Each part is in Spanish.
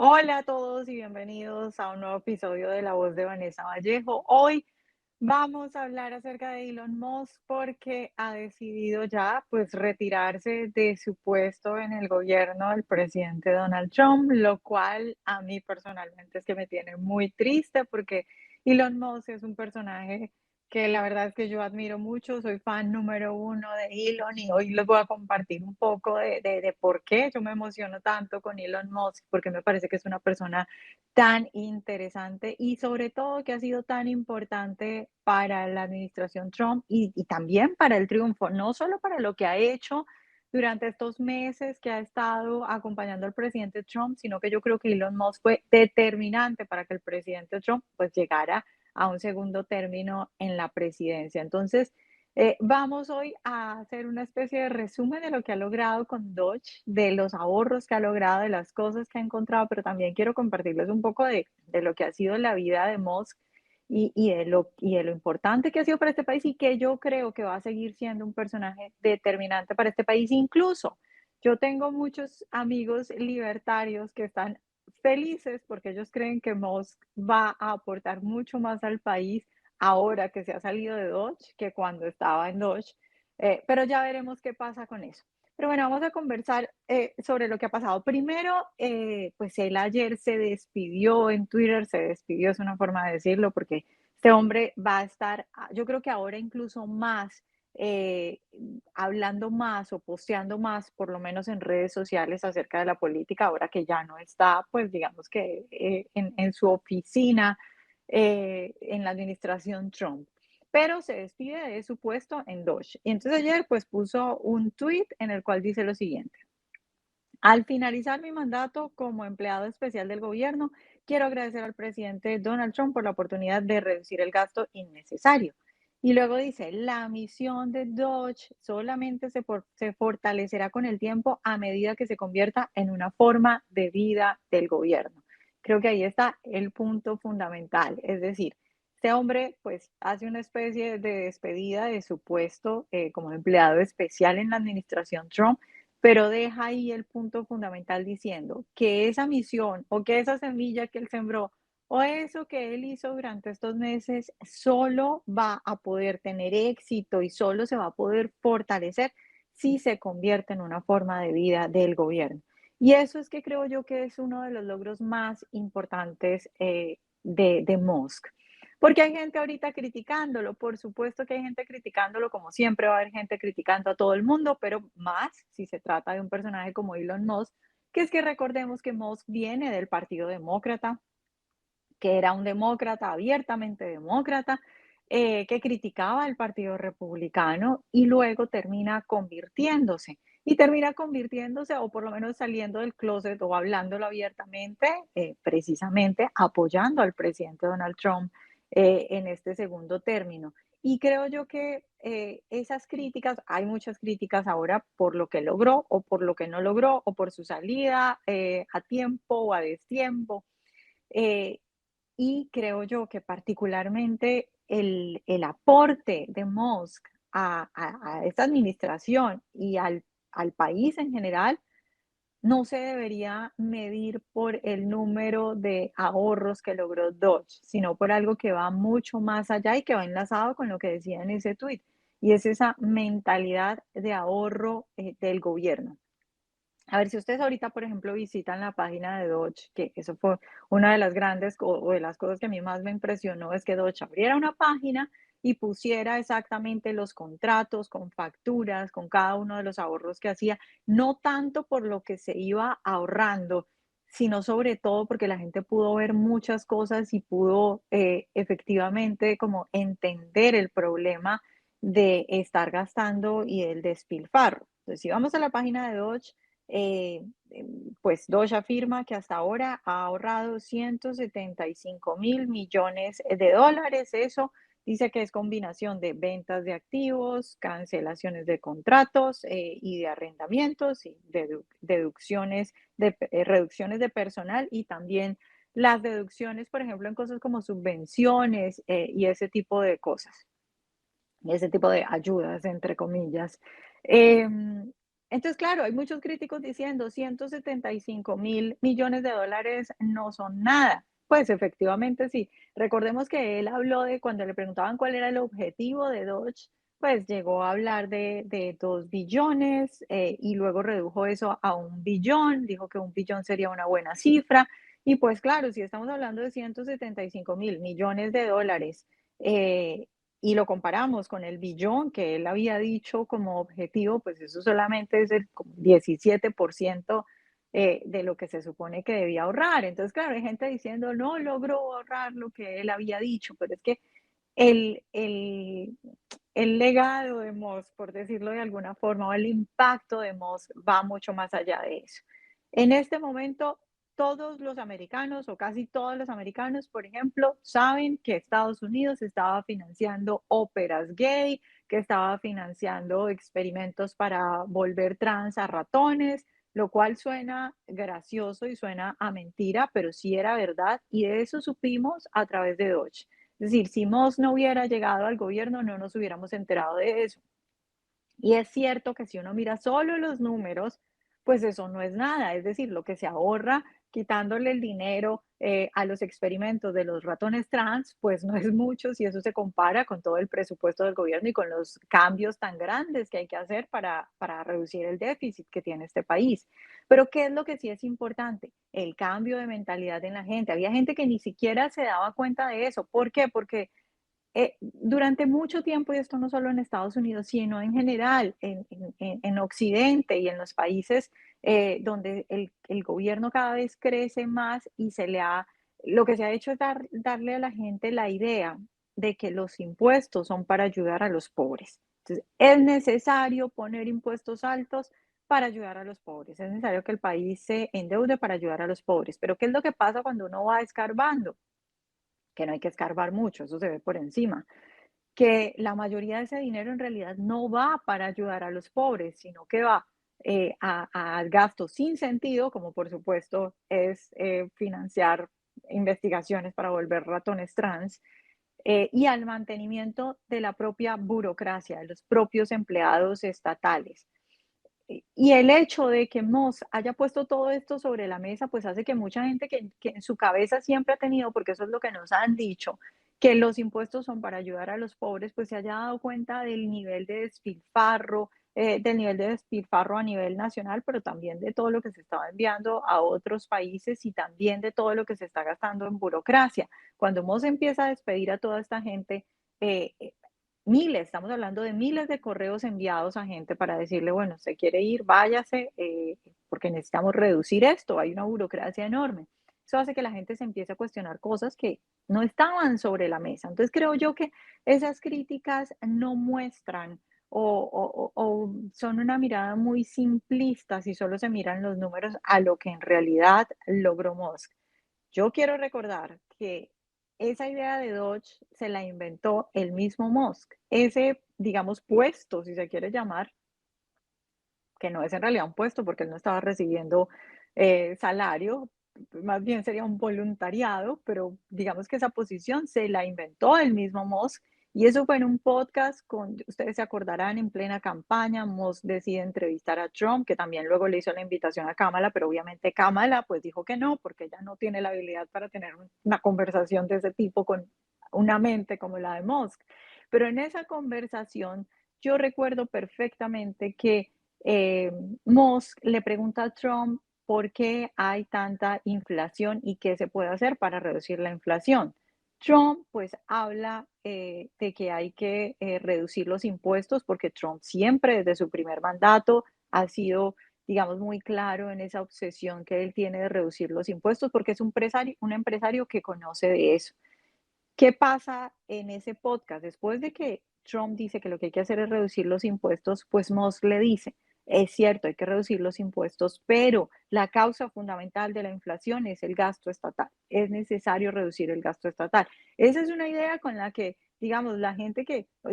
Hola a todos y bienvenidos a un nuevo episodio de La Voz de Vanessa Vallejo. Hoy vamos a hablar acerca de Elon Musk porque ha decidido ya pues retirarse de su puesto en el gobierno del presidente Donald Trump, lo cual a mí personalmente es que me tiene muy triste porque Elon Musk es un personaje que la verdad es que yo admiro mucho, soy fan número uno de Elon y hoy les voy a compartir un poco de por qué yo me emociono tanto con Elon Musk, porque me parece que es una persona tan interesante y sobre todo que ha sido tan importante para la administración Trump y también para el triunfo, no solo para lo que ha hecho durante estos meses que ha estado acompañando al presidente Trump, sino que yo creo que Elon Musk fue determinante para que el presidente Trump pues llegara a un segundo término en la presidencia. Entonces, vamos hoy a hacer una especie de resumen de lo que ha logrado con Dodge, de los ahorros que ha logrado, de las cosas que ha encontrado, pero también quiero compartirles un poco de lo que ha sido la vida de Musk y de lo importante que ha sido para este país y que yo creo que va a seguir siendo un personaje determinante para este país. Incluso yo tengo muchos amigos libertarios que están felices porque ellos creen que Musk va a aportar mucho más al país ahora que se ha salido de Dodge que cuando estaba en Dodge, pero ya veremos qué pasa con eso. Pero bueno, vamos a conversar sobre lo que ha pasado. Primero, pues él ayer se despidió en Twitter, se despidió, es una forma de decirlo, porque este hombre va a estar, yo creo que ahora incluso más, eh, hablando más o posteando más, por lo menos en redes sociales, acerca de la política, ahora que ya no está, pues digamos que en su oficina en la administración Trump, pero se despide de su puesto en Doge. Y entonces ayer pues puso un tweet en el cual dice lo siguiente: al finalizar mi mandato como empleado especial del gobierno, quiero agradecer al presidente Donald Trump por la oportunidad de reducir el gasto innecesario. Y luego dice, la misión de Dodge solamente se fortalecerá con el tiempo a medida que se convierta en una forma de vida del gobierno. Creo que ahí está el punto fundamental. Es decir, este hombre pues hace una especie de despedida de su puesto como empleado especial en la administración Trump, pero deja ahí el punto fundamental diciendo que esa misión o que esa semilla que él sembró o eso que él hizo durante estos meses solo va a poder tener éxito y solo se va a poder fortalecer si se convierte en una forma de vida del gobierno. Y eso es que creo yo que es uno de los logros más importantes de Musk. Porque hay gente ahorita criticándolo, por supuesto que hay gente criticándolo, como siempre va a haber gente criticando a todo el mundo, pero más si se trata de un personaje como Elon Musk, que es que recordemos que Musk viene del Partido Demócrata, que era un demócrata, abiertamente demócrata, que criticaba al Partido Republicano y luego termina convirtiéndose o por lo menos saliendo del closet o hablándolo abiertamente, precisamente apoyando al presidente Donald Trump en este segundo término. Y creo yo que esas críticas, hay muchas críticas ahora por lo que logró o por lo que no logró o por su salida a tiempo o a destiempo. Eh, y creo yo que particularmente el aporte de Musk a esta administración y al país en general no se debería medir por el número de ahorros que logró Dodge, sino por algo que va mucho más allá y que va enlazado con lo que decía en ese tuit, y es esa mentalidad de ahorro del gobierno. A ver, si ustedes ahorita, por ejemplo, visitan la página de Dodge, que eso fue una de las grandes o de las cosas que a mí más me impresionó, es que Dodge abriera una página y pusiera exactamente los contratos con facturas, con cada uno de los ahorros que hacía, no tanto por lo que se iba ahorrando, sino sobre todo porque la gente pudo ver muchas cosas y pudo efectivamente como entender el problema de estar gastando y el despilfarro. Entonces, si vamos a la página de Dodge, pues Doge afirma que hasta ahora ha ahorrado 175.000 millones de dólares. Eso dice que es combinación de ventas de activos, cancelaciones de contratos y de arrendamientos y deducciones reducciones de personal y también las deducciones, por ejemplo, en cosas como subvenciones y ese tipo de cosas, ese tipo de ayudas, entre comillas. Em, Entonces, claro, hay muchos críticos diciendo 175.000 millones de dólares no son nada. Pues efectivamente sí. Recordemos que él habló de cuando le preguntaban cuál era el objetivo de Dodge, pues llegó a hablar de 2 billones y luego redujo eso a 1 billón, dijo que 1 billón sería una buena cifra. Y pues claro, si estamos hablando de 175.000 millones de dólares eh, y lo comparamos con el billón que él había dicho como objetivo, pues eso solamente es el como 17% de lo que se supone que debía ahorrar. Entonces, claro, hay gente diciendo, no logró ahorrar lo que él había dicho, pero es que el, el, el legado de Musk, por decirlo de alguna forma, o el impacto de Musk va mucho más allá de eso. En este momento, todos los americanos o casi todos los americanos, por ejemplo, saben que Estados Unidos estaba financiando óperas gay, que estaba financiando experimentos para volver trans a ratones, lo cual suena gracioso y suena a mentira, pero sí era verdad y de eso supimos a través de Doge. Es decir, si Moss no hubiera llegado al gobierno, no nos hubiéramos enterado de eso. Y es cierto que si uno mira solo los números, pues eso no es nada. Es decir, lo que se ahorra quitándole el dinero a los experimentos de los ratones trans, pues no es mucho si eso se compara con todo el presupuesto del gobierno y con los cambios tan grandes que hay que hacer para reducir el déficit que tiene este país. Pero ¿qué es lo que sí es importante? El cambio de mentalidad en la gente. Había gente que ni siquiera se daba cuenta de eso. ¿Por qué? Porque durante mucho tiempo, y esto no solo en Estados Unidos, sino en general, en Occidente y en los países donde el gobierno cada vez crece más y lo que se ha hecho es darle a la gente la idea de que los impuestos son para ayudar a los pobres. Entonces, es necesario poner impuestos altos para ayudar a los pobres, es necesario que el país se endeude para ayudar a los pobres. Pero ¿qué es lo que pasa cuando uno va escarbando? Que no hay que escarbar mucho, eso se ve por encima, que la mayoría de ese dinero en realidad no va para ayudar a los pobres, sino que va a gastos sin sentido, como por supuesto es financiar investigaciones para volver ratones trans, y al mantenimiento de la propia burocracia, de los propios empleados estatales. Y el hecho de que Moss haya puesto todo esto sobre la mesa, pues hace que mucha gente que en su cabeza siempre ha tenido, porque eso es lo que nos han dicho, que los impuestos son para ayudar a los pobres, pues se haya dado cuenta del nivel de despilfarro a nivel nacional, pero también de todo lo que se estaba enviando a otros países y también de todo lo que se está gastando en burocracia. Cuando Moss empieza a despedir a toda esta gente, eh, miles, estamos hablando de miles de correos enviados a gente para decirle, bueno, usted quiere ir, váyase, porque necesitamos reducir esto, hay una burocracia enorme. Eso hace que la gente se empiece a cuestionar cosas que no estaban sobre la mesa. Entonces creo yo que esas críticas no muestran o son una mirada muy simplista si solo se miran los números a lo que en realidad logró Musk. Yo quiero recordar que esa idea de Dodge se la inventó el mismo Musk. Ese, digamos, puesto, si se quiere llamar, que no es en realidad un puesto porque él no estaba recibiendo salario, más bien sería un voluntariado, pero digamos que esa posición se la inventó el mismo Musk. Y eso fue en un podcast con, ustedes se acordarán, en plena campaña, Musk decide entrevistar a Trump, que también luego le hizo la invitación a Kamala, pero obviamente Kamala pues dijo que no, porque ella no tiene la habilidad para tener una conversación de ese tipo con una mente como la de Musk. Pero en esa conversación yo recuerdo perfectamente que eh, Musk le pregunta a Trump por qué hay tanta inflación y qué se puede hacer para reducir la inflación. Trump pues habla de que hay que reducir los impuestos porque Trump siempre desde su primer mandato ha sido, digamos, muy claro en esa obsesión que él tiene de reducir los impuestos porque es un empresario que conoce de eso. ¿Qué pasa en ese podcast? Después de que Trump dice que lo que hay que hacer es reducir los impuestos, pues Musk le dice, es cierto, hay que reducir los impuestos, pero la causa fundamental de la inflación es el gasto estatal. Es necesario reducir el gasto estatal. Esa es una idea con la que, digamos,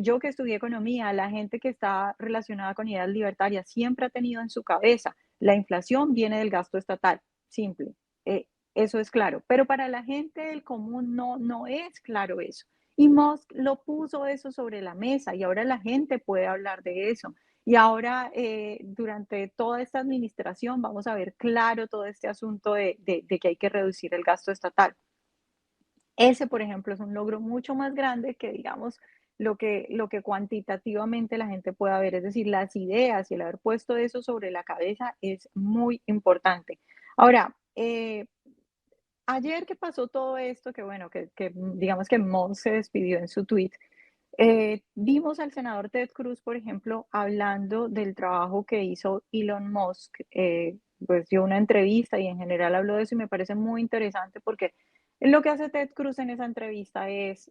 yo que estudié economía, la gente que está relacionada con ideas libertarias, siempre ha tenido en su cabeza, la inflación viene del gasto estatal, simple. Eh, Eso es claro, pero para la gente del común no es claro eso. Y Musk lo puso eso sobre la mesa y ahora la gente puede hablar de eso. Y ahora, durante toda esta administración, vamos a ver claro todo este asunto de que hay que reducir el gasto estatal. Ese, por ejemplo, es un logro mucho más grande que, digamos, lo que cuantitativamente la gente pueda ver. Es decir, las ideas y el haber puesto eso sobre la cabeza es muy importante. Ahora, ayer que pasó todo esto, que bueno, digamos que Musk se despidió en su tweet, vimos al senador Ted Cruz, por ejemplo, hablando del trabajo que hizo Elon Musk. Pues dio una entrevista y en general habló de eso y me parece muy interesante porque lo que hace Ted Cruz en esa entrevista es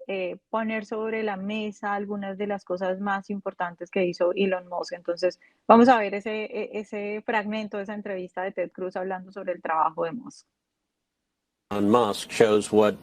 poner sobre la mesa algunas de las cosas más importantes que hizo Elon Musk. Entonces, vamos a ver ese fragmento de esa entrevista de Ted Cruz hablando sobre el trabajo de Musk. On Musk shows what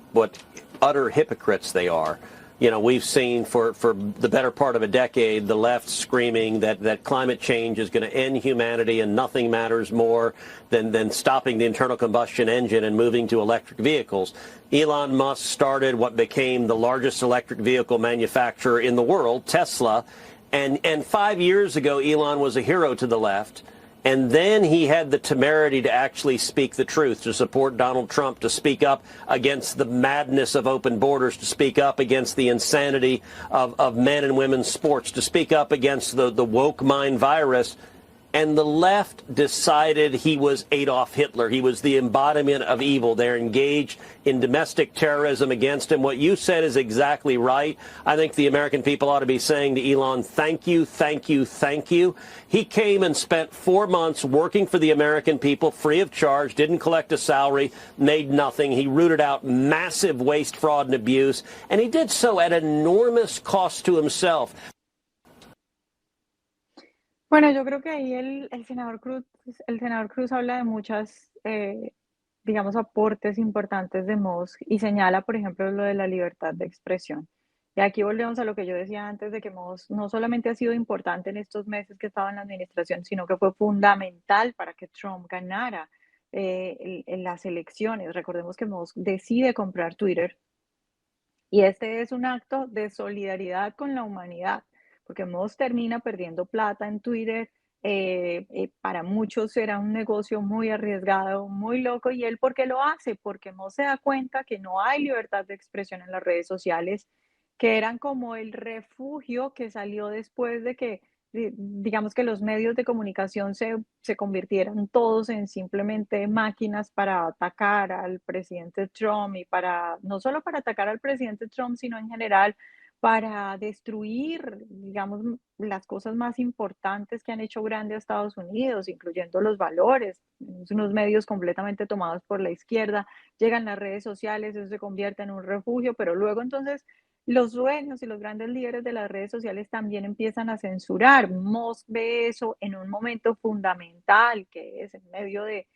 utter hypocrites they are. You know, we've seen for the better part of a decade the left screaming that climate change is going to end humanity and nothing matters more than stopping the internal combustion engine and moving to electric vehicles. Elon Musk started what became the largest electric vehicle manufacturer in the world, Tesla, and 5 years ago Elon was a hero to the left. And then he had the temerity to actually speak the truth, to support Donald Trump, to speak up against the madness of open borders, to speak up against the insanity of men and women's sports, to speak up against the woke mind virus. And the left decided he was Adolf Hitler. He was the embodiment of evil. They're engaged in domestic terrorism against him. What you said is exactly right. I think the American people ought to be saying to Elon, thank you, thank you, thank you. He came and spent 4 months working for the American people free of charge, didn't collect a salary, made nothing. He rooted out massive waste, fraud, and abuse, and he did so at enormous cost to himself. Bueno, yo creo que ahí el senador Cruz habla de muchas, digamos, aportes importantes de Musk y señala, por ejemplo, lo de la libertad de expresión. Y aquí volvemos a lo que yo decía antes de que Musk no solamente ha sido importante en estos meses que estaba en la administración, sino que fue fundamental para que Trump ganara en las elecciones. Recordemos que Musk decide comprar Twitter y este es un acto de solidaridad con la humanidad, porque Musk termina perdiendo plata en Twitter. Para muchos era un negocio muy arriesgado, muy loco. ¿Y él por qué lo hace? Porque Musk se da cuenta que no hay libertad de expresión en las redes sociales, que eran como el refugio que salió después de que, digamos que los medios de comunicación se convirtieran todos en simplemente máquinas para atacar al presidente Trump y para, no solo para atacar al presidente Trump, sino en general para destruir, digamos, las cosas más importantes que han hecho grande a Estados Unidos, incluyendo los valores. Tenemos unos medios completamente tomados por la izquierda, llegan las redes sociales, eso se convierte en un refugio, pero luego entonces los dueños y los grandes líderes de las redes sociales también empiezan a censurar. Musk ve eso en un momento fundamental, que es en medio de,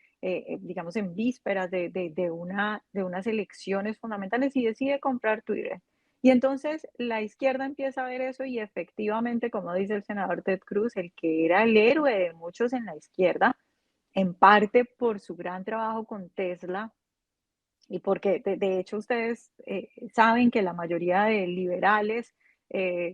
digamos, en vísperas de unas elecciones fundamentales y decide comprar Twitter. Y entonces la izquierda empieza a ver eso y efectivamente, como dice el senador Ted Cruz, el que era el héroe de muchos en la izquierda, en parte por su gran trabajo con Tesla, y porque de hecho ustedes saben que la mayoría de liberales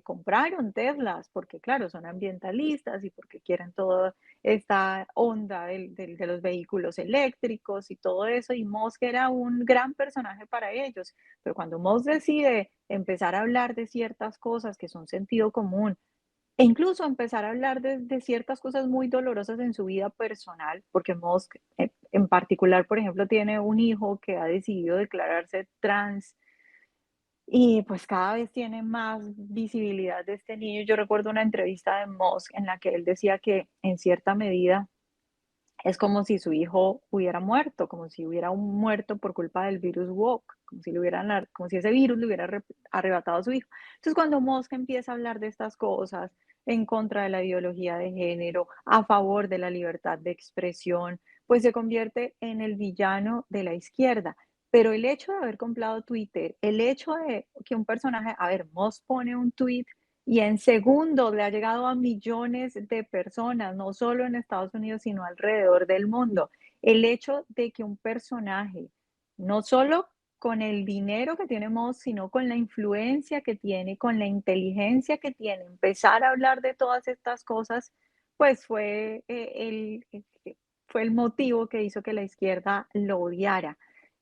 compraron Teslas porque, claro, son ambientalistas y porque quieren toda esta onda de los vehículos eléctricos y todo eso. Y Musk era un gran personaje para ellos. Pero cuando Musk decide empezar a hablar de ciertas cosas que son sentido común, e incluso empezar a hablar de ciertas cosas muy dolorosas en su vida personal, porque Musk, en particular, por ejemplo, tiene un hijo que ha decidido declararse trans y pues cada vez tiene más visibilidad de este niño. Yo recuerdo una entrevista de Musk en la que él decía que en cierta medida es como si su hijo hubiera muerto, como si hubiera muerto por culpa del virus woke, como si ese virus le hubiera arrebatado a su hijo. Entonces, cuando Musk empieza a hablar de estas cosas en contra de la ideología de género, a favor de la libertad de expresión, pues se convierte en el villano de la izquierda. Pero el hecho de haber comprado Twitter, el hecho de que un personaje, a ver, Musk pone un tweet y en segundos le ha llegado a millones de personas, no solo en Estados Unidos, sino alrededor del mundo. El hecho de que un personaje, no solo con el dinero que tiene Musk, sino con la influencia que tiene, con la inteligencia que tiene, empezar a hablar de todas estas cosas, pues fue el motivo que hizo que la izquierda lo odiara.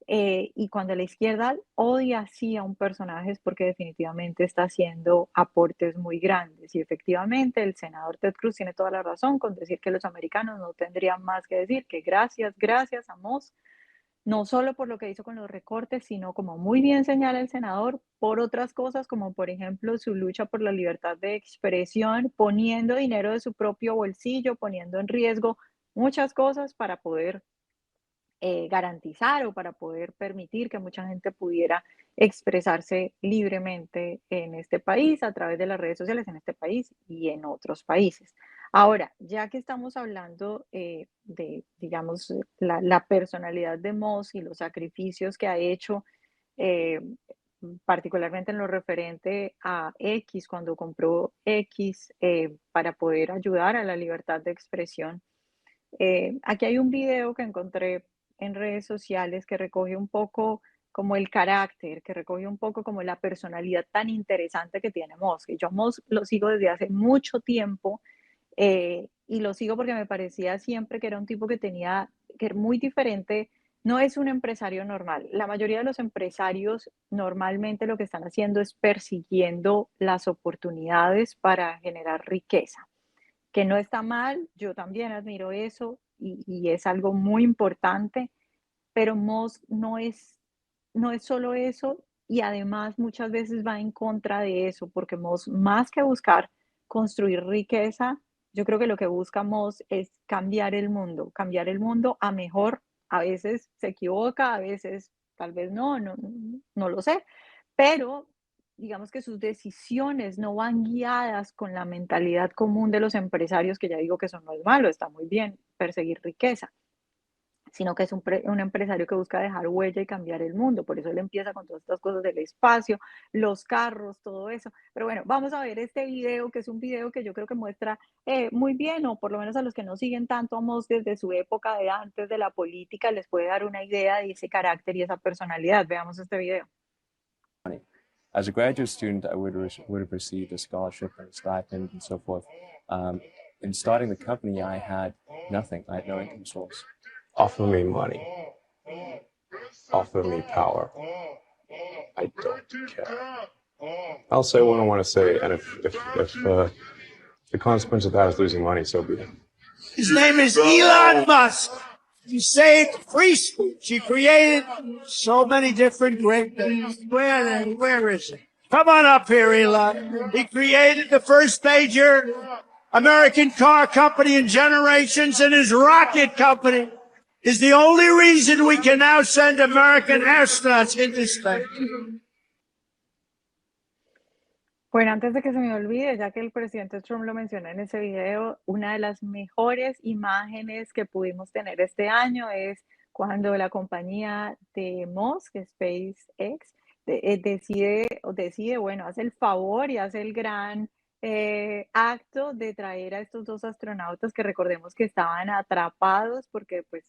Y cuando la izquierda odia así a un personaje es porque definitivamente está haciendo aportes muy grandes. Y efectivamente el senador Ted Cruz tiene toda la razón con decir que los americanos no tendrían más que decir que gracias, gracias a Moss, no solo por lo que hizo con los recortes, sino como muy bien señala el senador, por otras cosas, como por ejemplo su lucha por la libertad de expresión, poniendo dinero de su propio bolsillo, poniendo en riesgo muchas cosas para poder garantizar o para poder permitir que mucha gente pudiera expresarse libremente en este país, a través de las redes sociales en este país y en otros países. Ahora, ya que estamos hablando de, digamos, la personalidad de Moss y los sacrificios que ha hecho, eh, particularmente en lo referente a X, cuando compró X para poder ayudar a la libertad de expresión, aquí hay un video que encontré en redes sociales que recoge un poco como el carácter, que recoge un poco como la personalidad tan interesante que tiene Musk. Y yo a Musk lo sigo desde hace mucho tiempo y lo sigo porque me parecía siempre que era un tipo que tenía, que era muy diferente. No es un empresario normal. La mayoría de los empresarios normalmente lo que están haciendo es persiguiendo las oportunidades para generar riqueza, que no está mal, yo también admiro eso y es algo muy importante, pero Moss no es solo eso y además muchas veces va en contra de eso, porque Moss, más que buscar construir riqueza, yo creo que lo que busca Moss es cambiar el mundo a mejor. A veces se equivoca, a veces tal vez no lo sé, pero digamos que sus decisiones no van guiadas con la mentalidad común de los empresarios, que ya digo que eso no es malo, está muy bien perseguir riqueza, sino que es un empresario que busca dejar huella y cambiar el mundo. Por eso él empieza con todas estas cosas del espacio, los carros, todo eso. Pero bueno, vamos a ver este video, que es un video que yo creo que muestra muy bien, o por lo menos a los que no siguen tanto a Musk desde su época de antes de la política, les puede dar una idea de ese carácter y esa personalidad. Veamos este video. As a graduate student, I would have received a scholarship and a stipend and so forth. In starting the company, I had nothing. I had no income source. Offer me money. Offer me power. I don't care. I'll say what I want to say, and if the consequence of that is losing money, so be it. His name is Elon Musk. He saved free speech. He created so many different great things. Where is he? Come on up here, Elon. He created the first major American car company in generations, and his rocket company is the only reason we can now send American astronauts into space. Bueno, antes de que se me olvide, ya que el presidente Trump lo menciona en ese video, una de las mejores imágenes que pudimos tener este año es cuando la compañía de Musk, SpaceX, decide, bueno, hace el favor y hace el gran acto de traer a estos dos astronautas que recordemos que estaban atrapados porque pues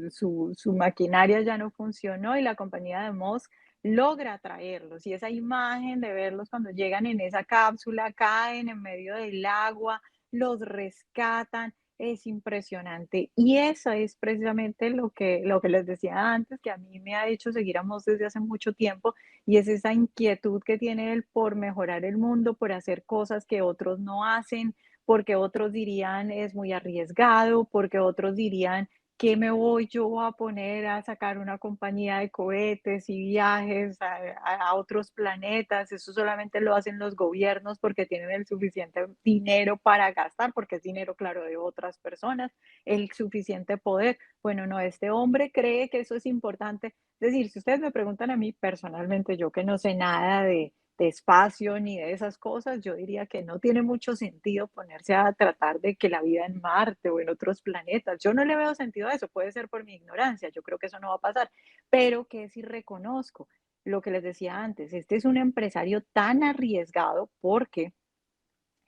su maquinaria ya no funcionó y la compañía de Musk logra traerlos, y esa imagen de verlos cuando llegan en esa cápsula, caen en medio del agua, los rescatan, es impresionante. Y eso es precisamente lo que les decía antes, que a mí me ha hecho seguir a Moss desde hace mucho tiempo, y es esa inquietud que tiene él por mejorar el mundo, por hacer cosas que otros no hacen, porque otros dirían es muy arriesgado, porque otros dirían ¿qué me voy yo a poner a sacar una compañía de cohetes y viajes a otros planetas? Eso solamente lo hacen los gobiernos porque tienen el suficiente dinero para gastar, porque es dinero, claro, de otras personas, el suficiente poder. Bueno, no, este hombre cree que eso es importante. Es decir, si ustedes me preguntan a mí personalmente, yo que no sé nada de espacio ni de esas cosas, yo diría que no tiene mucho sentido ponerse a tratar de que la vida en Marte o en otros planetas. Yo no le veo sentido a eso, puede ser por mi ignorancia, yo creo que eso no va a pasar, pero que si reconozco lo que les decía antes, este es un empresario tan arriesgado porque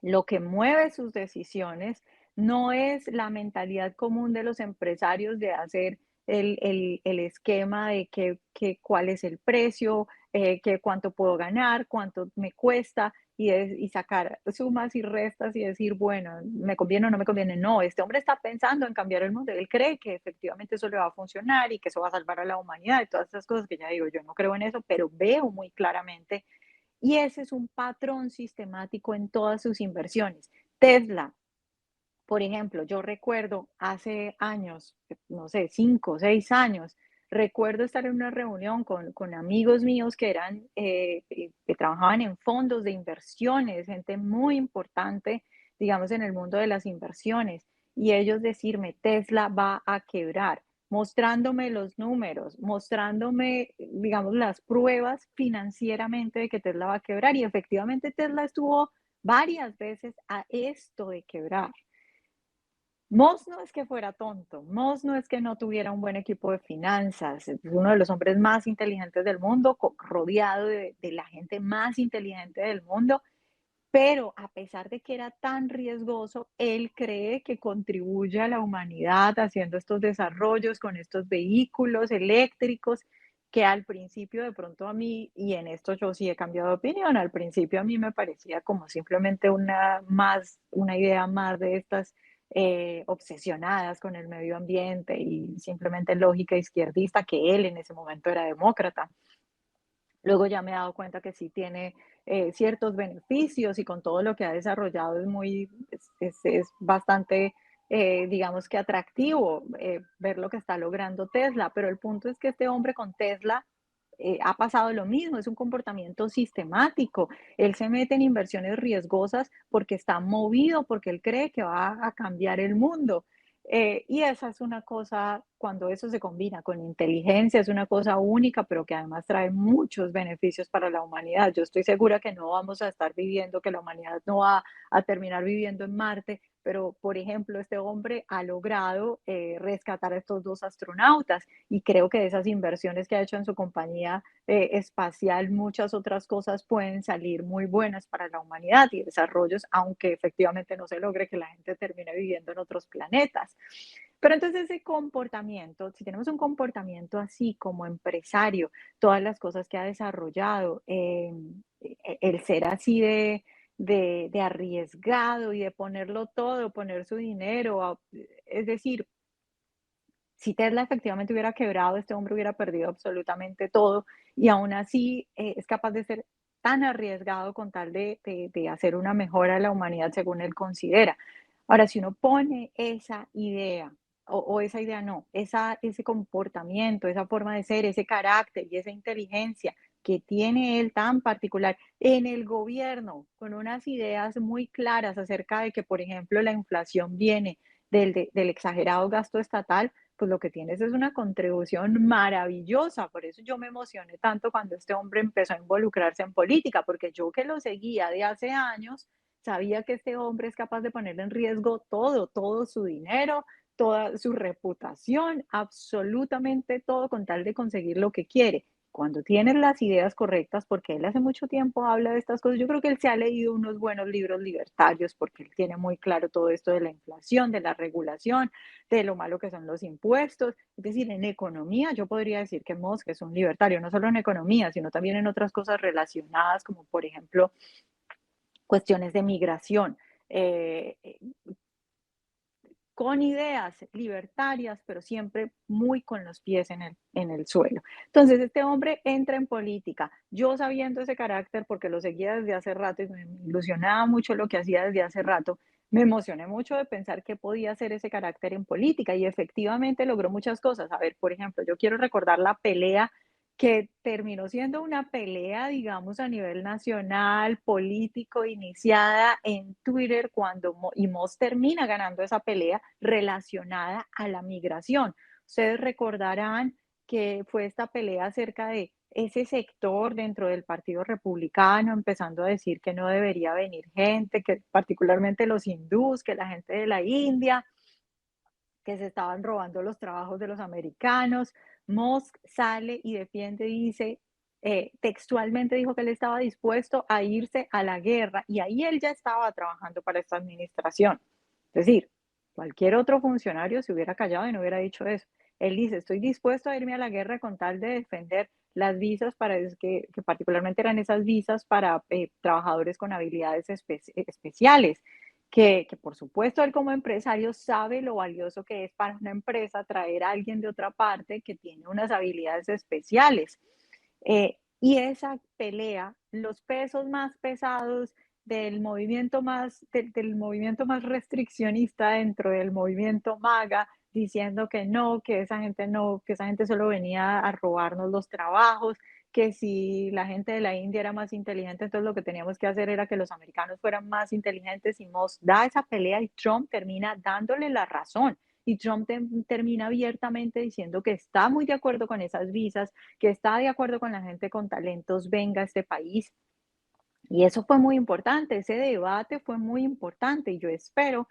lo que mueve sus decisiones no es la mentalidad común de los empresarios de hacer el esquema de cuál es el precio, cuánto puedo ganar, cuánto me cuesta. y sacar sumas y restas y decir, bueno, me conviene o no me conviene. No, este hombre está pensando en cambiar el mundo. Él cree que efectivamente eso le va a funcionar y que eso va a salvar a la humanidad y todas esas cosas que ya digo, yo no creo en eso, pero veo muy claramente. Y ese es un patrón sistemático en todas sus inversiones. Tesla, por ejemplo, yo recuerdo hace años, no sé, 5 o 6 años, recuerdo estar en una reunión con amigos míos que eran, que trabajaban en fondos de inversiones, gente muy importante, digamos, en el mundo de las inversiones, y ellos decirme, Tesla va a quebrar, mostrándome los números, mostrándome, digamos, las pruebas financieramente de que Tesla va a quebrar, y efectivamente Tesla estuvo varias veces a esto de quebrar. Moss no es que fuera tonto, Moss no es que no tuviera un buen equipo de finanzas, es uno de los hombres más inteligentes del mundo, rodeado de la gente más inteligente del mundo, pero a pesar de que era tan riesgoso, él cree que contribuye a la humanidad haciendo estos desarrollos con estos vehículos eléctricos que al principio de pronto a mí, y en esto yo sí he cambiado de opinión, al principio a mí me parecía como simplemente una idea más de estas obsesionadas con el medio ambiente y simplemente lógica izquierdista, que él en ese momento era demócrata. Luego ya me he dado cuenta que sí tiene ciertos beneficios y con todo lo que ha desarrollado es bastante, digamos que atractivo ver lo que está logrando Tesla. Pero el punto es que este hombre con Tesla ha pasado lo mismo, es un comportamiento sistemático. Él se mete en inversiones riesgosas porque está movido, porque él cree que va a cambiar el mundo. Y esa es una cosa, cuando eso se combina con inteligencia, es una cosa única, pero que además trae muchos beneficios para la humanidad. Yo estoy segura que no vamos a estar viviendo, que la humanidad no va a terminar viviendo en Marte, pero por ejemplo, este hombre ha logrado rescatar a estos 2 astronautas y creo que de esas inversiones que ha hecho en su compañía espacial, muchas otras cosas pueden salir muy buenas para la humanidad y desarrollos, aunque efectivamente no se logre que la gente termine viviendo en otros planetas. Pero entonces ese comportamiento, si tenemos un comportamiento así como empresario, todas las cosas que ha desarrollado, el ser así de arriesgado y de ponerlo todo, poner su dinero, es decir, si Tesla efectivamente hubiera quebrado, este hombre hubiera perdido absolutamente todo y aún así es capaz de ser tan arriesgado con tal de hacer una mejora a la humanidad según él considera. Ahora, si uno pone esa idea, o esa idea no, ese comportamiento, esa forma de ser, ese carácter y esa inteligencia que tiene él tan particular en el gobierno, con unas ideas muy claras acerca de que, por ejemplo, la inflación viene del exagerado gasto estatal, pues lo que tienes es una contribución maravillosa. Por eso yo me emocioné tanto cuando este hombre empezó a involucrarse en política, porque yo que lo seguía de hace años, sabía que este hombre es capaz de poner en riesgo todo, todo su dinero, toda su reputación, absolutamente todo con tal de conseguir lo que quiere. Cuando tienes las ideas correctas, porque él hace mucho tiempo habla de estas cosas, yo creo que él se ha leído unos buenos libros libertarios porque él tiene muy claro todo esto de la inflación, de la regulación, de lo malo que son los impuestos. Es decir, en economía yo podría decir que Musk es un libertario, no solo en economía, sino también en otras cosas relacionadas, como por ejemplo cuestiones de migración. Eh, eh, con ideas libertarias, pero siempre muy con los pies en el suelo. Entonces, este hombre entra en política, yo sabiendo ese carácter, porque lo seguía desde hace rato y me ilusionaba mucho lo que hacía desde hace rato, me emocioné mucho de pensar que podía hacer ese carácter en política y efectivamente logró muchas cosas. A ver, por ejemplo, yo quiero recordar la pelea que terminó siendo una pelea, digamos, a nivel nacional, político, iniciada en Twitter, y Moss termina ganando esa pelea relacionada a la migración. Ustedes recordarán que fue esta pelea acerca de ese sector dentro del Partido Republicano, empezando a decir que no debería venir gente, que particularmente los hindús, que la gente de la India, que se estaban robando los trabajos de los americanos. Musk sale y defiende, dice, textualmente dijo que él estaba dispuesto a irse a la guerra y ahí él ya estaba trabajando para esta administración. Es decir, cualquier otro funcionario se hubiera callado y no hubiera dicho eso. Él dice, estoy dispuesto a irme a la guerra con tal de defender las visas que particularmente eran esas visas para trabajadores con habilidades especiales, que por supuesto él como empresario sabe lo valioso que es para una empresa traer a alguien de otra parte que tiene unas habilidades especiales. Y esa pelea, los pesos más pesados del movimiento más restriccionista dentro del movimiento MAGA, diciendo que no, que esa gente no, que esa gente solo venía a robarnos los trabajos, que si la gente de la India era más inteligente, entonces lo que teníamos que hacer era que los americanos fueran más inteligentes, y Musk da esa pelea y Trump termina dándole la razón. Y Trump termina abiertamente diciendo que está muy de acuerdo con esas visas, que está de acuerdo con la gente con talentos venga a este país. Y eso fue muy importante, ese debate fue muy importante y yo espero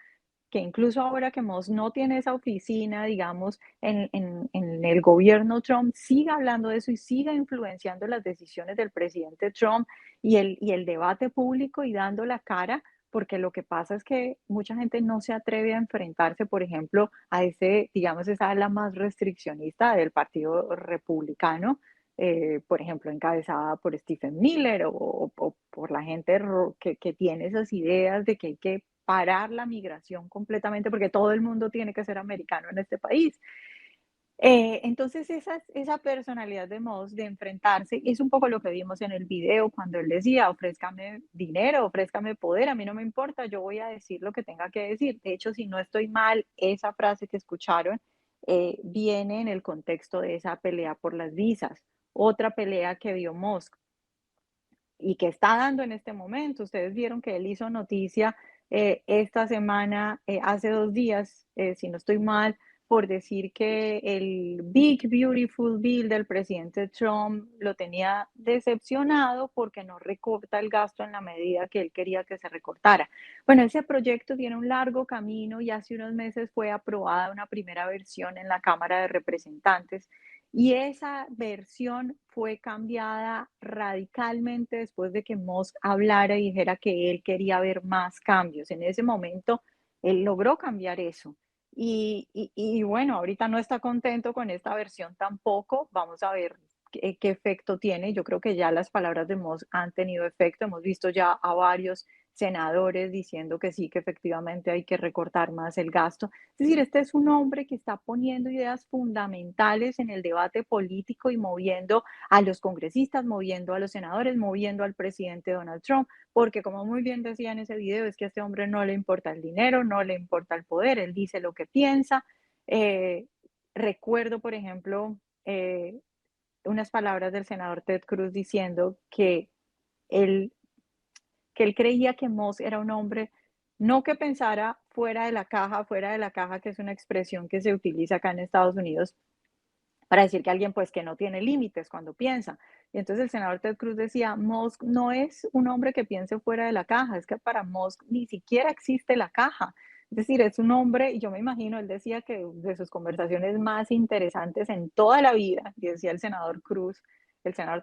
que incluso ahora que Musk no tiene esa oficina, digamos, en el gobierno Trump, siga hablando de eso y siga influenciando las decisiones del presidente Trump y el debate público y dando la cara, porque lo que pasa es que mucha gente no se atreve a enfrentarse, por ejemplo, a ese, digamos, esa ala más restriccionista del Partido Republicano, por ejemplo, encabezada por Stephen Miller o por la gente que tiene esas ideas de que hay que parar la migración completamente porque todo el mundo tiene que ser americano en este país. Entonces, esa personalidad de Musk de enfrentarse es un poco lo que vimos en el video cuando él decía, ofrézcame dinero, ofrézcame poder, a mí no me importa, yo voy a decir lo que tenga que decir. De hecho, si no estoy mal, esa frase que escucharon viene en el contexto de esa pelea por las visas. Otra pelea que dio Musk y que está dando en este momento. Ustedes vieron que él hizo noticia esta semana, hace 2 días, si no estoy mal, por decir que el Big Beautiful Bill del presidente Trump lo tenía decepcionado porque no recorta el gasto en la medida que él quería que se recortara. Bueno, ese proyecto tiene un largo camino y hace unos meses fue aprobada una primera versión en la Cámara de Representantes y esa versión fue cambiada radicalmente después de que Musk hablara y dijera que él quería ver más cambios. En ese momento, él logró cambiar eso. Y bueno, ahorita no está contento con esta versión tampoco. Vamos a ver qué efecto tiene. Yo creo que ya las palabras de Musk han tenido efecto. Hemos visto ya a varios senadores diciendo que sí, que efectivamente hay que recortar más el gasto. Es decir, este es un hombre que está poniendo ideas fundamentales en el debate político y moviendo a los congresistas, moviendo a los senadores, moviendo al presidente Donald Trump, porque como muy bien decía en ese video, es que a este hombre no le importa el dinero, no le importa el poder, él dice lo que piensa. Eh, Recuerdo, por ejemplo, unas palabras del senador Ted Cruz diciendo él que él creía que Musk era un hombre no que pensara fuera de la caja, que es una expresión que se utiliza acá en Estados Unidos para decir que alguien pues que no tiene límites cuando piensa. Y entonces el senador Ted Cruz decía, Musk no es un hombre que piense fuera de la caja, es que para Musk ni siquiera existe la caja. Es decir, es un hombre, y yo me imagino, él decía que de sus conversaciones más interesantes en toda la vida, y decía el senador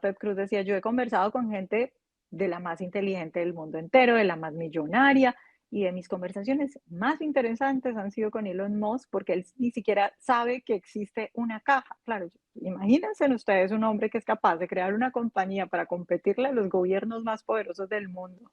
Ted Cruz decía, yo he conversado con gente de la más inteligente del mundo entero, de la más millonaria, y de mis conversaciones más interesantes han sido con Elon Musk porque él ni siquiera sabe que existe una caja. Claro, imagínense ustedes un hombre que es capaz de crear una compañía para competirle a los gobiernos más poderosos del mundo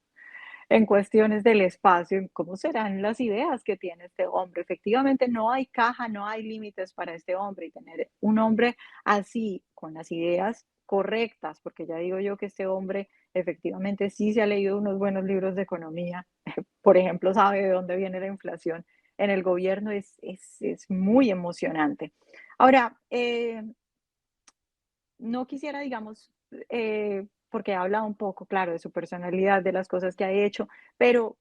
en cuestiones del espacio, ¿cómo serán las ideas que tiene este hombre? Efectivamente, no hay caja, no hay límites para este hombre y tener un hombre así, con las ideas correctas, porque ya digo yo que este hombre efectivamente sí se ha leído unos buenos libros de economía, por ejemplo, sabe de dónde viene la inflación en el gobierno, es muy emocionante. Ahora, no quisiera, digamos, porque habla un poco, claro, de su personalidad, de las cosas que ha hecho, pero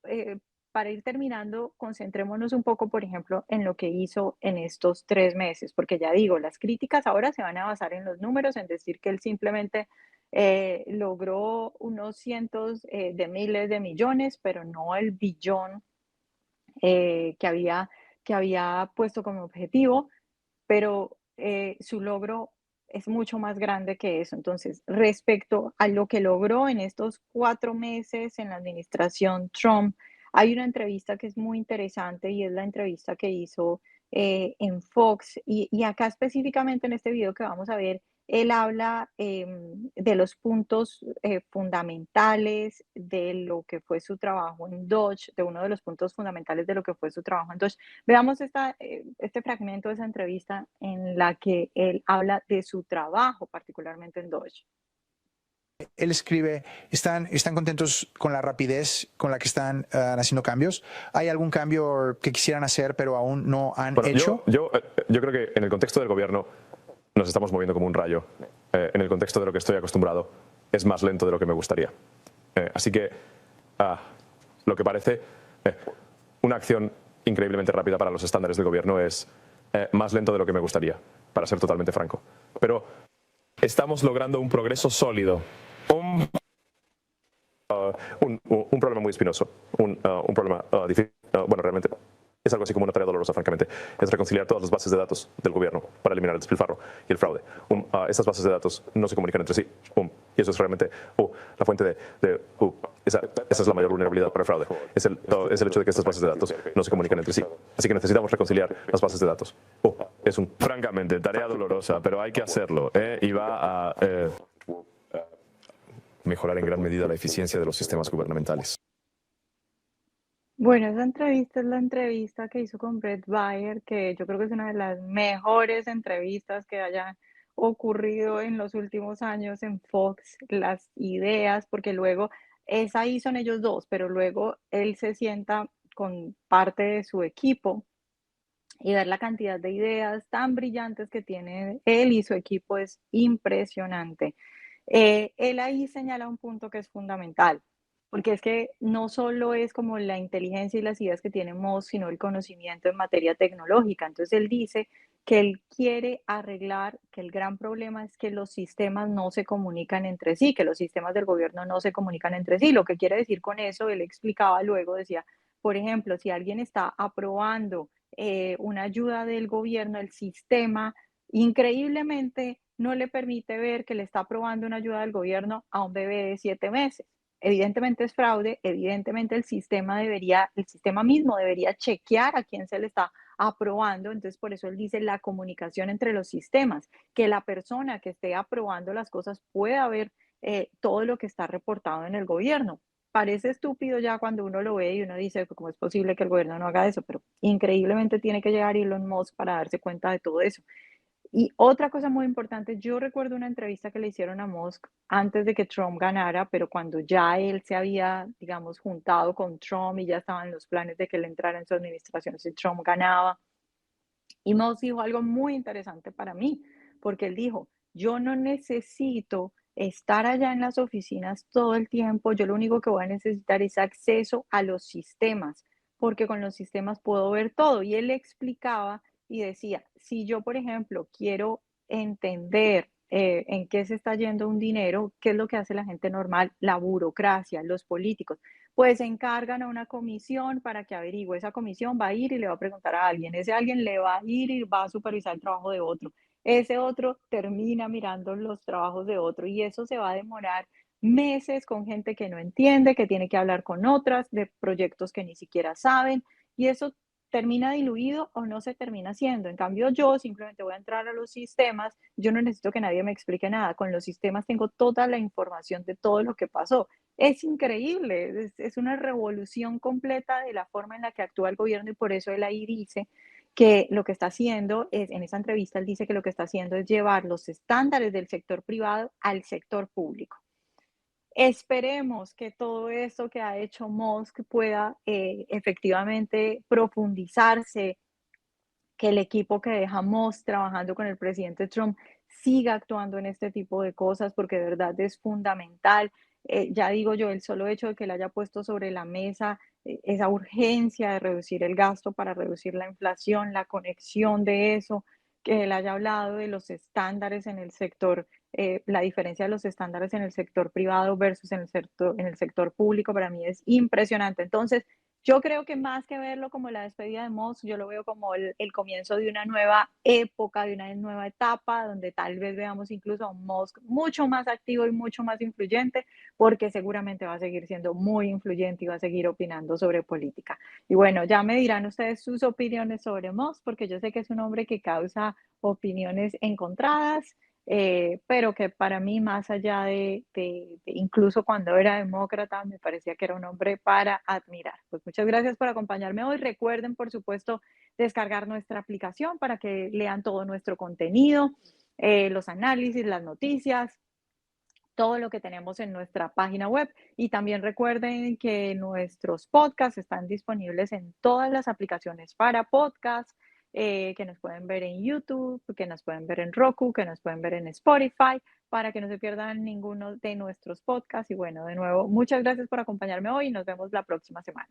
para ir terminando, concentrémonos un poco, por ejemplo, en lo que hizo en estos 3 meses, porque ya digo, las críticas ahora se van a basar en los números, en decir que él simplemente logró unos cientos de miles de millones, pero no el billón eh, que había, que había puesto como objetivo, pero su logro es mucho más grande que eso. Entonces, respecto a lo que logró en estos 4 meses en la administración Trump, hay una entrevista que es muy interesante y es la entrevista que hizo en Fox. Y acá específicamente en este video que vamos a ver, él habla de los puntos fundamentales de lo que fue su trabajo en Dodge, de uno de los puntos fundamentales de lo que fue su trabajo en Dodge. Veamos este fragmento de esa entrevista en la que él habla de su trabajo, particularmente en Dodge. Él escribe, ¿están contentos con la rapidez con la que están haciendo cambios? ¿Hay algún cambio que quisieran hacer pero aún no han hecho? Yo creo que en el contexto del gobierno nos estamos moviendo como un rayo. En el contexto de lo que estoy acostumbrado es más lento de lo que me gustaría. Así que lo que parece una acción increíblemente rápida para los estándares del gobierno es más lento de lo que me gustaría, para ser totalmente franco. Pero estamos logrando un progreso sólido. Un problema muy espinoso, un problema difícil. Bueno, realmente es algo así como una tarea dolorosa, francamente. Es reconciliar todas las bases de datos del gobierno para eliminar el despilfarro y el fraude. Estas bases de datos no se comunican entre sí. Y eso es realmente la fuente esa es la mayor vulnerabilidad para el fraude. Es el hecho de que estas bases de datos no se comunican entre sí. Así que necesitamos reconciliar las bases de datos. Francamente, tarea dolorosa, pero hay que hacerlo. Y va a mejorar en gran medida la eficiencia de los sistemas gubernamentales. Bueno, esa entrevista es la entrevista que hizo con Brett Baer, que yo creo que es una de las mejores entrevistas que hayan ocurrido en los últimos años en Fox, las ideas, porque luego, ahí son ellos dos, pero luego él se sienta con parte de su equipo y ver la cantidad de ideas tan brillantes que tiene él y su equipo es impresionante. Él ahí señala un punto que es fundamental, porque es que no solo es como la inteligencia y las ideas que tiene Musk, sino el conocimiento en materia tecnológica. Entonces él dice que él quiere arreglar, que el gran problema es que los sistemas no se comunican entre sí, que los sistemas del gobierno no se comunican entre sí. Lo que quiere decir con eso, él explicaba luego, decía, por ejemplo, si alguien está aprobando una ayuda del gobierno, el sistema increíblemente no le permite ver que le está aprobando una ayuda del gobierno a un bebé de 7 meses. Evidentemente es fraude, evidentemente el sistema mismo debería chequear a quién se le está aprobando. Entonces, por eso él dice la comunicación entre los sistemas, que la persona que esté aprobando las cosas pueda ver todo lo que está reportado en el gobierno. Parece estúpido ya cuando uno lo ve y uno dice, ¿cómo es posible que el gobierno no haga eso? Pero increíblemente tiene que llegar Elon Musk para darse cuenta de todo eso. Y otra cosa muy importante, yo recuerdo una entrevista que le hicieron a Musk antes de que Trump ganara, pero cuando ya él se había, digamos, juntado con Trump y ya estaban los planes de que él entrara en su administración si Trump ganaba. Y Musk dijo algo muy interesante para mí, porque él dijo, yo no necesito estar allá en las oficinas todo el tiempo, yo lo único que voy a necesitar es acceso a los sistemas, porque con los sistemas puedo ver todo. Y él explicaba y decía, si yo, por ejemplo, quiero entender en qué se está yendo un dinero, qué es lo que hace la gente normal, la burocracia, los políticos, pues encargan a una comisión para que averigüe. Esa comisión va a ir y le va a preguntar a alguien. Ese alguien le va a ir y va a supervisar el trabajo de otro. Ese otro termina mirando los trabajos de otro y eso se va a demorar meses con gente que no entiende, que tiene que hablar con otras de proyectos que ni siquiera saben y eso termina diluido o no se termina haciendo. En cambio, yo simplemente voy a entrar a los sistemas, yo no necesito que nadie me explique nada. Con los sistemas tengo toda la información de todo lo que pasó. Es increíble, es una revolución completa de la forma en la que actúa el gobierno y por eso él ahí dice que lo que está haciendo es, en esa entrevista él dice que lo que está haciendo es llevar los estándares del sector privado al sector público. Esperemos que todo esto que ha hecho Musk pueda efectivamente profundizarse, que el equipo que deja Musk trabajando con el presidente Trump siga actuando en este tipo de cosas, porque de verdad es fundamental. Ya digo yo, el solo hecho de que él haya puesto sobre la mesa esa urgencia de reducir el gasto para reducir la inflación, la conexión de eso, que él haya hablado de los estándares en el sector, la diferencia de los estándares en el sector privado versus en el sector público, para mí es impresionante. Entonces, yo creo que más que verlo como la despedida de Musk, yo lo veo como el comienzo de una nueva época, de una nueva etapa, donde tal vez veamos incluso a un Musk mucho más activo y mucho más influyente, porque seguramente va a seguir siendo muy influyente y va a seguir opinando sobre política. Y bueno, ya me dirán ustedes sus opiniones sobre Musk, porque yo sé que es un hombre que causa opiniones encontradas. pero que para mí, más allá incluso cuando era demócrata, me parecía que era un hombre para admirar. Pues muchas gracias por acompañarme hoy. Recuerden, por supuesto, descargar nuestra aplicación para que lean todo nuestro contenido, los análisis, las noticias, todo lo que tenemos en nuestra página web. Y también recuerden que nuestros podcasts están disponibles en todas las aplicaciones para podcasts, que nos pueden ver en YouTube, que nos pueden ver en Roku, que nos pueden ver en Spotify, para que no se pierdan ninguno de nuestros podcasts. Y bueno, de nuevo, muchas gracias por acompañarme hoy y nos vemos la próxima semana.